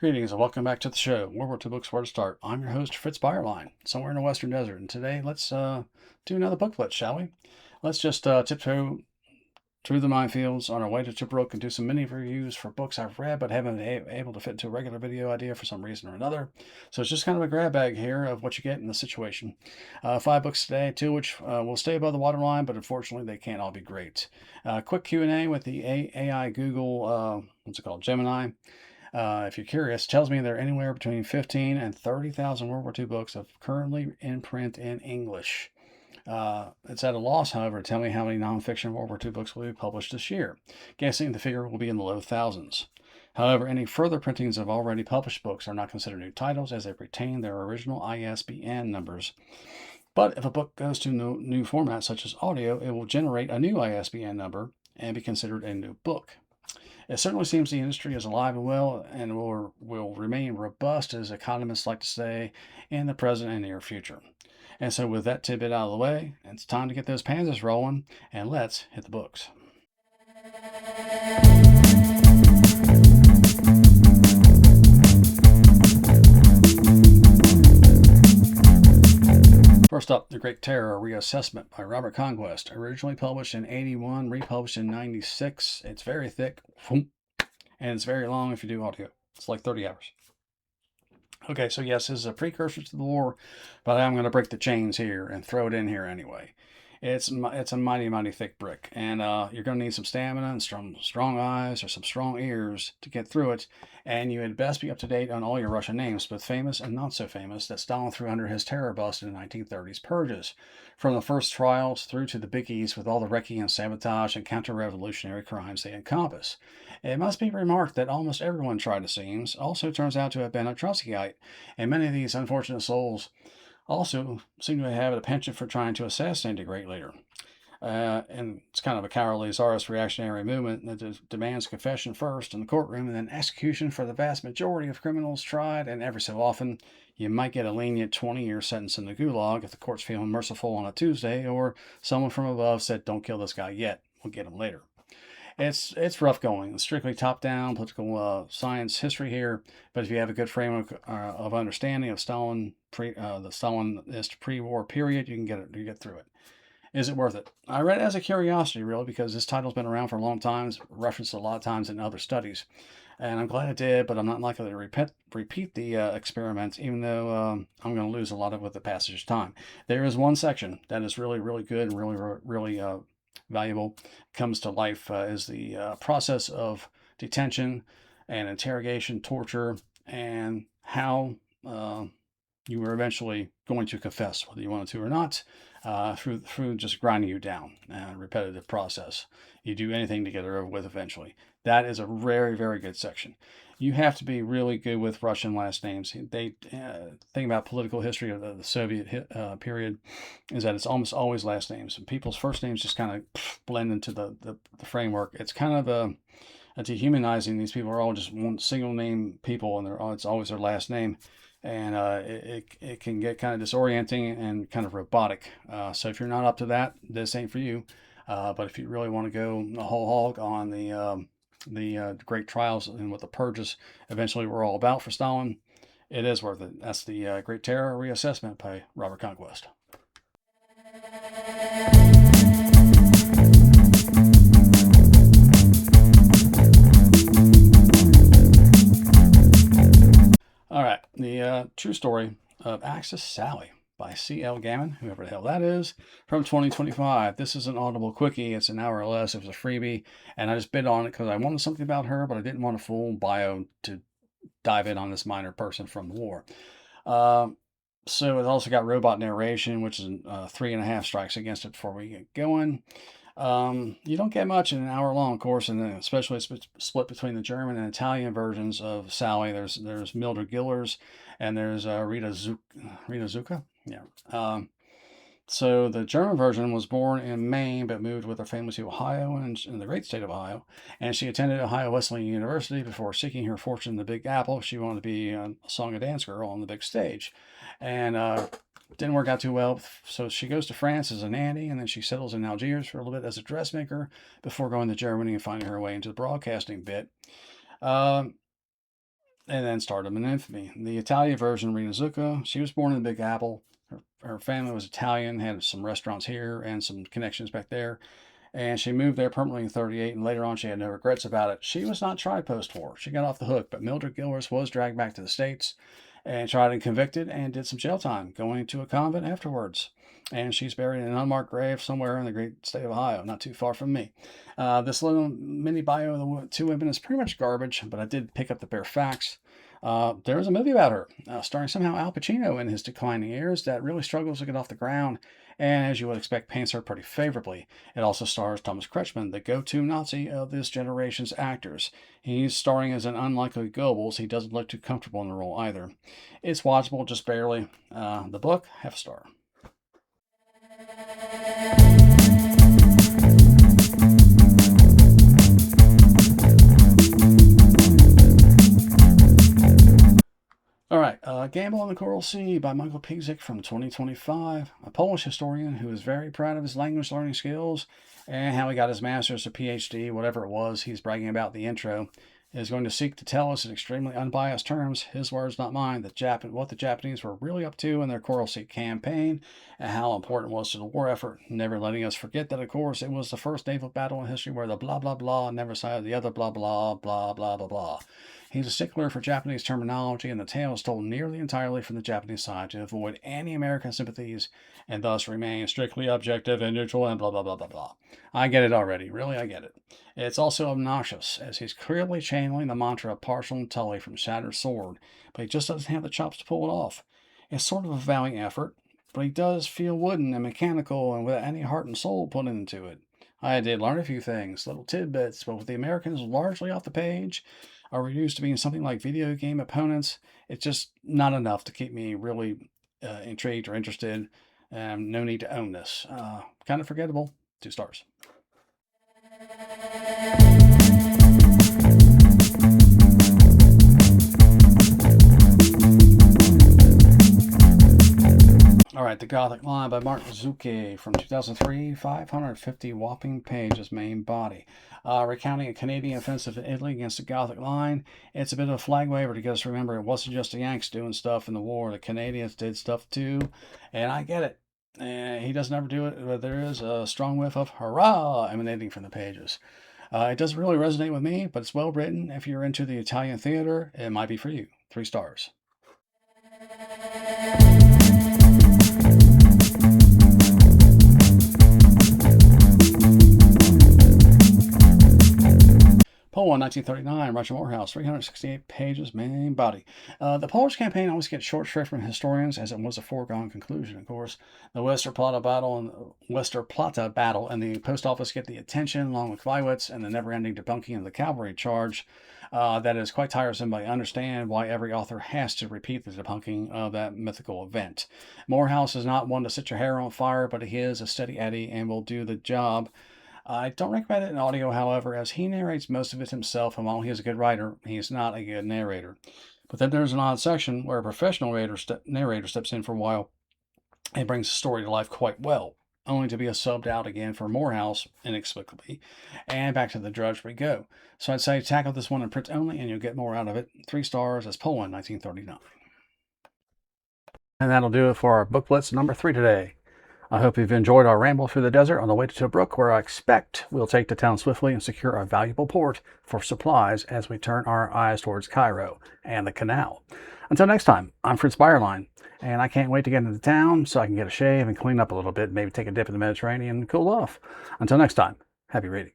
Greetings and welcome back to the show. World War II Books Where to Start. I'm your host, Fritz BAYERLEIN, somewhere in the Western Desert. And today, let's do another booklet, shall we? Let's just tiptoe through the minefields on our way to Tobruk and do some mini reviews for books I've read but haven't been able to fit into a regular video idea for some reason or another. So it's just kind of a grab bag here of what you get in the situation. 5 books today, 2 which will stay above the waterline, but unfortunately they can't all be great. Quick Q&A with the AI Google, what's it called, Gemini. If you're curious, tells me there are anywhere between 15 and 30,000 World War II books of currently in print in English. It's at a loss, however, to tell me how many nonfiction World War II books will be published this year. Guessing the figure will be in the low thousands. However, any further printings of already published books are not considered new titles as they retain their original ISBN numbers. But if a book goes to new format such as audio, it will generate a new ISBN number and be considered a new book. It certainly seems the industry is alive and well and will remain robust, as economists like to say, in the present and near future. And so with that tidbit out of the way, it's time to get those panzers rolling, and let's hit the books. First up, The Great Terror Reassessment by Robert Conquest. Originally published in 81, republished in 96. It's very thick, and it's very long if you do audio. It's like 30 hours. Okay, so yes, this is a precursor to the war, but I'm going to break the chains here and throw it in here anyway. It's a mighty thick brick, and you're going to need some stamina and strong eyes or some strong ears to get through it, and you had best be up to date on all your Russian names, both famous and not so famous, that Stalin threw under his terror bust in the 1930s purges, from the first trials through to the biggies with all the recce and sabotage and counter-revolutionary crimes they encompass. It must be remarked that almost everyone tried it seems also turns out to have been a Trotskyite, and many of these unfortunate souls also seem to have a penchant for trying to assassinate a great leader. And it's kind of a cowardly czarist reactionary movement that demands confession first in the courtroom and then execution for the vast majority of criminals tried, and every so often you might get a lenient 20-year sentence in the gulag if the court's feeling merciful on a Tuesday, or someone from above said, "Don't kill this guy yet, we'll get him later." It's rough going. It's strictly top-down political science history here, but if you have a good framework of understanding of Stalin, the Stalinist pre-war period, you get through it. Is it worth it? I read it as a curiosity, really, because this title's been around for a long time, referenced a lot of times in other studies, and I'm glad it did. But I'm not likely to repeat the experiments, even though I'm going to lose a lot of it with the passage of time. There is one section that is really good and really valuable, comes to life, is the process of detention and interrogation, torture, and how you were eventually going to confess, whether you wanted to or not, through just grinding you down, repetitive process. You do anything to get it over with eventually. That is a very good section. You have to be really good with Russian last names. They thing about political history of the Soviet period is that it's almost always last names. And people's first names just kind of blend into the framework. It's kind of dehumanizing. These people are all just one single name people, and it's always their last name. And it can get kind of disorienting and kind of robotic. So if you're not up to that, this ain't for you. But if you really want to go the whole hog on the great trials and what the purges eventually were all about for Stalin, it is worth it. That's the Great Terror Reassessment by Robert Conquest. All right, the true story of Axis Sally by C.L. GAMMON, whoever the hell that is, from 2025. This is an Audible quickie. It's an hour or less. It was a freebie, and I just bid on it because I wanted something about her, but I didn't want a full bio to dive in on this minor person from the war. So it also got robot narration, which is 3.5 strikes against it before we get going. You don't get much in an hour long course, and then especially it's split between the German and Italian versions of Sally. There's Mildred Gillars, and there's Rita Zucca. Yeah. So the German version was born in Maine, but moved with her family to Ohio and in the great state of Ohio. And she attended Ohio Wesleyan University before seeking her fortune in the Big Apple. She wanted to be a song and dance girl on the big stage, and didn't work out too well. So she goes to France as a nanny, and then she settles in Algiers for a little bit as a dressmaker before going to Germany and finding her way into the broadcasting bit. and then stardom and infamy. The Italian version, Rita Zucca, she was born in the Big Apple. Her family was Italian, had some restaurants here and some connections back there. And she moved there permanently in 38, and later on she had no regrets about it. She was not tried post-war. She got off the hook, but Mildred Gillars was dragged back to the States and tried and convicted and did some jail time, going to a convent afterwards. And she's buried in an unmarked grave somewhere in the great state of Ohio, not too far from me. This little mini bio of the two women is pretty much garbage, but I did pick up the bare facts. There was a movie about her, starring somehow Al Pacino in his declining years, that really struggles to get off the ground, and as you would expect, paints her pretty favorably. It also stars Thomas Kretschmann, the go-to Nazi of this generation's actors. He's starring as an unlikely Goebbels. He doesn't look too comfortable in the role either. It's watchable, just barely. The book, half a star. All right, Gamble on the Coral Sea by Michael PIEGZAK from 2025, a Polish historian who is very proud of his language learning skills and how he got his master's or PhD, whatever it was he's bragging about in the intro, is going to seek to tell us in extremely unbiased terms, his words not mine, what the Japanese were really up to in their Coral Sea campaign and how important it was to the war effort, never letting us forget that, of course, it was the first naval battle in history where the blah, blah, blah never cited the other blah, blah, blah, blah, blah, blah. He's a stickler for Japanese terminology, and the tale is told nearly entirely from the Japanese side to avoid any American sympathies and thus remain strictly objective and neutral and blah, blah, blah, blah, blah. I get it already. Really, I get it. It's also obnoxious, as he's clearly channeling the mantra of Partial and Tully from Shattered Sword, but he just doesn't have the chops to pull it off. It's sort of a valiant effort, but he does feel wooden and mechanical and without any heart and soul put into it. I did learn a few things, little tidbits, but with the Americans largely off the page, are reduced to being something like video game opponents, it's just not enough to keep me really intrigued or interested. No need to own this. Kind of forgettable. 2 stars. All right, The Gothic Line by Mark ZUELKE from 2003, 550 whopping pages, main body. Recounting a Canadian offensive in Italy against the Gothic Line. It's a bit of a flag waver to get us to remember it wasn't just the Yanks doing stuff in the war. The Canadians did stuff too, and I get it. He doesn't ever do it, but there is a strong whiff of hurrah emanating from the pages. It doesn't really resonate with me, but it's well written. If you're into the Italian theater, it might be for you. 3 stars. Poland, 1939, Roger Moorhouse, 368 pages, main body. The Polish campaign always gets short shrift from historians, as it was a foregone conclusion, of course. The Westerplatte battle and the post office get the attention, along with Gleiwitz and the never-ending debunking of the cavalry charge. That is quite tiresome, but I understand why every author has to repeat the debunking of that mythical event. Moorhouse is not one to set your hair on fire, but he is a steady Eddie and will do the job. I don't recommend it in audio, however, as he narrates most of it himself, and while he is a good writer, he is not a good narrator. But then there's an odd section where a professional narrator steps in for a while and brings the story to life quite well, only to be subbed out again for Moorhouse, inexplicably, and back to the drudge we go. So I'd say tackle this one in print only, and you'll get more out of it. 3 stars as Poland, 1939. And that'll do it for our Book Blitz number 3 today. I hope you've enjoyed our ramble through the desert on the way to Tobruk, where I expect we'll take the town swiftly and secure a valuable port for supplies as we turn our eyes towards Cairo and the canal. Until next time, I'm Fritz BAYERLEIN, and I can't wait to get into town so I can get a shave and clean up a little bit, maybe take a dip in the Mediterranean and cool off. Until next time, happy reading.